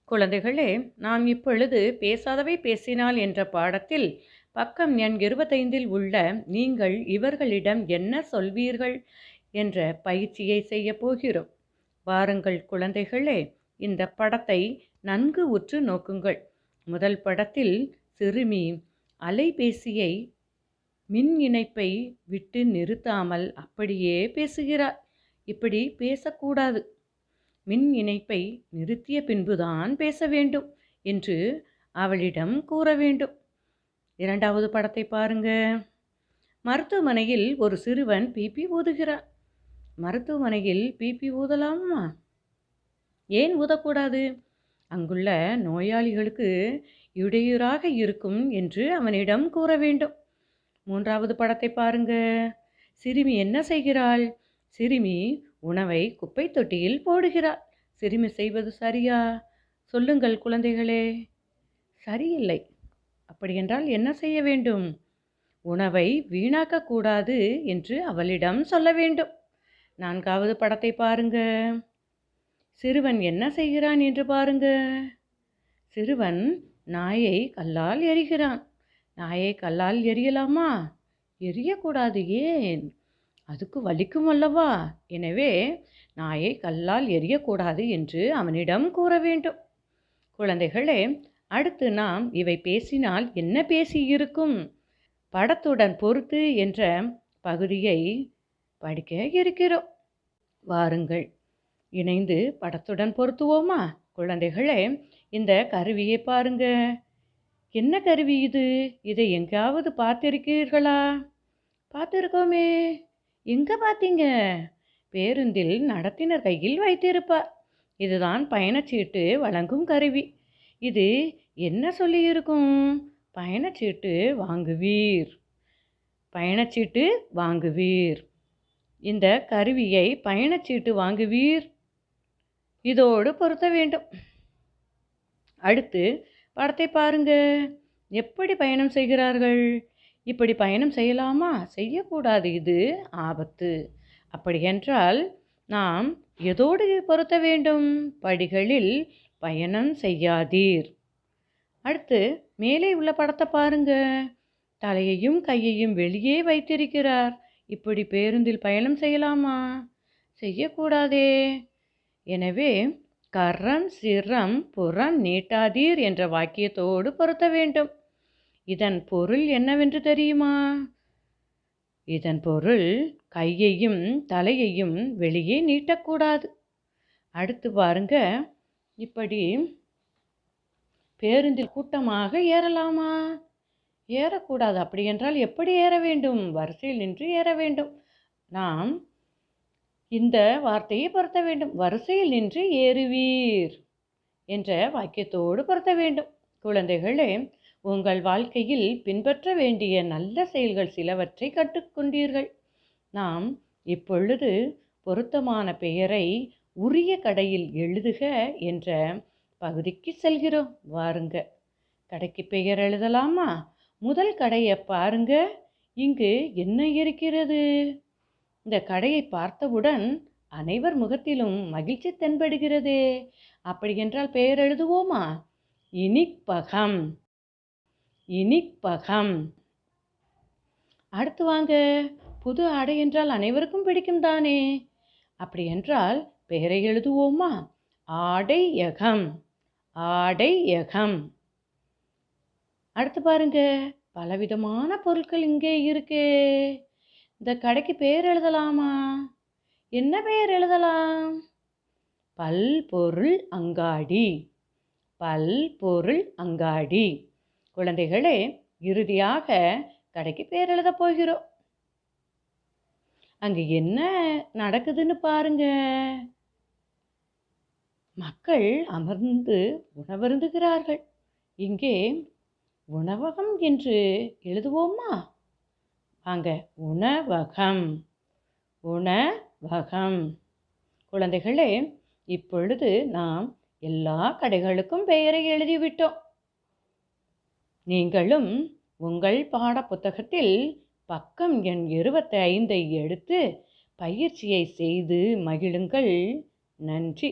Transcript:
குழந்தைகளே, நாம் இப்பொழுது பேசாதவை பேசினால் என்ற பாடத்தில் பக்கம் எண் 25இல் உள்ள நீங்கள் இவர்களிடம் என்ன சொல்வீர்கள் என்ற பயிற்சியை செய்ய போகிறோம். வாருங்கள் குழந்தைகளே, இந்த படத்தை நன்கு உற்று நோக்குங்கள். முதல் படத்தில் சிறுமி அலைபேசியை மின் இணைப்பை விட்டு நிறுத்தாமல் அப்படியே பேசுகிறார். இப்படி பேசக்கூடாது. மின் இணைப்பை நிறுத்திய பின்புதான் பேச வேண்டும் என்று அவளிடம் கூற வேண்டும். இரண்டாவது படத்தை பாருங்க. மருத்துவமனையில் ஒரு சிறுவன் பிபி ஊதுகிறான். மருத்துவமனையில் பிபி ஊதலாமா? ஏன் ஊதக்கூடாது? அங்குள்ள நோயாளிகளுக்கு இடையூறாக இருக்கும் என்று அவனிடம் கூற வேண்டும். மூன்றாவது படத்தை பாருங்க. சிறுமி என்ன செய்கிறாள்? சிறுமி உணவை குப்பை தொட்டியில் போடுகிறாள். சிறுமி செய்வது சரியா? சொல்லுங்கள் குழந்தைகளே. சரியில்லை. அப்படியென்றால் என்ன செய்ய வேண்டும்? உணவை வீணாக்கக்கூடாது என்று அவளிடம் சொல்ல வேண்டும். நான்காவது படத்தை பாருங்க. சிறுவன் என்ன செய்கிறான் என்று பாருங்க. சிறுவன் நாயை கல்லால் எறிகிறான். நாயை கல்லால் எறியலாமா? எறியக்கூடாது. ஏன்? அதுக்கு வலிக்கும் அல்லவா? எனவே நாயை கல்லால் எறியக்கூடாது என்று அவனிடம் கூற வேண்டும். குழந்தைகளே, அடுத்து நாம் இவை பேசினால் என்ன பேசியிருக்கும்? படத்துடன் பொறுத்து என்ற பகுதியை படிக்க இருக்கிறோம். வாருங்கள், இணைந்து படத்துடன் பொருத்துவோமா? குழந்தைகளே, இந்த கருவியை பாருங்க. என்ன கருவி இது? இதை எங்காவது பார்த்திருக்கிறீர்களா? பார்த்திருக்கோமே. எங்க பார்த்தீங்க? பேருந்தில் நடத்துனர் கையில் வைத்திருப்பார். இதுதான் பயணச்சீட்டு வழங்கும் கருவி. இது என்ன சொல்லியிருக்கும்? பயணச்சீட்டு வாங்குவீர், பயணச்சீட்டு வாங்குவீர். இந்த கருவியை பயணச்சீட்டு வாங்குவீர் இதோடு பொருத்த வேண்டும். அடுத்து படத்தை பாருங்க. எப்படி பயணம் செய்கிறார்கள்? இப்படி பயணம் செய்யலாமா? செய்யக்கூடாது. இது ஆபத்து. அப்படியென்றால் நாம் எதோடு பொருத்த வேண்டும்? படிகளில் பயணம் செய்யாதீர். அடுத்து மேலே உள்ள படத்தை பாருங்க. தலையையும் கையையும் வெளியே வைத்திருக்கிறார். இப்படி பேருந்தில் பயணம் செய்யலாமா? செய்யக்கூடாதே. எனவே கரம் சிரம் புறம் நீட்டாதீர் என்ற வாக்கியத்தோடு பொருத்த வேண்டும். இதன் பொருள் என்னவென்று தெரியுமா? இதன் பொருள் கையையும் தலையையும் வெளியே நீட்டக்கூடாது. அடுத்து பாருங்க. இப்படி பேருந்தில் கூட்டமாக ஏறலாமா? ஏறக்கூடாது. அப்படி என்றால் எப்படி ஏற வேண்டும்? வரிசையில் நின்று ஏற வேண்டும். நாம் இந்த வார்த்தையை பொருத்த வேண்டும். வரிசையில் நின்று ஏறுவீர் என்ற வாக்கியத்தோடு பொருத்த வேண்டும். குழந்தைகளே, உங்கள் வாழ்க்கையில் பின்பற்ற வேண்டிய நல்ல செயல்கள் சிலவற்றை கற்றுக்கொண்டீர்கள். நாம் இப்பொழுது பொருத்தமான பெயரை உரிய கடையில் எழுதுக என்ற பகுதிக்கு செல்கிறோம். வாருங்க, கடைக்கு பெயர் எழுதலாமா? முதல் கடையை பாருங்க. இங்கு என்ன இருக்கிறது? இந்த கடையை பார்த்தவுடன் அனைவர் முகத்திலும் மகிழ்ச்சி தென்படுகிறதே. அப்படியென்றால் பெயர் எழுதுவோமா? இனிப்பகம், இனிப்பகம். அடுத்து வாங்க. புது ஆடை என்றால் அனைவருக்கும் பிடிக்கும் தானே. அப்படி என்றால் பெயரை எழுதுவோமா? ஆடையகம், ஆடையகம். அடுத்து பாருங்க. பலவிதமான பொருட்கள் இங்கே இருக்கே. இந்த கடைக்கு பெயர் எழுதலாமா? என்ன பெயர் எழுதலாம்? பல்பொருள் அங்காடி, பல்பொருள் அங்காடி. குழந்தைகளே, இறுதியாக கடைக்கு பெயர் எழுத போகிறோம். அங்கு என்ன நடக்குதுன்னு பாருங்க. மக்கள் அமர்ந்து உணவருந்துகிறார்கள். இங்கே உணவகம் என்று எழுதுவோமா? வாங்க, உணவகம், உணவகம். குழந்தைகளே, இப்பொழுது நாம் எல்லா கடைகளுக்கும் பெயரை எழுதிவிட்டோம். நீங்களும் உங்கள் பாட புத்தகத்தில் பக்கம் எண் 25ஐ எடுத்து பயிற்சியை செய்து மகிழுங்கள். நன்றி.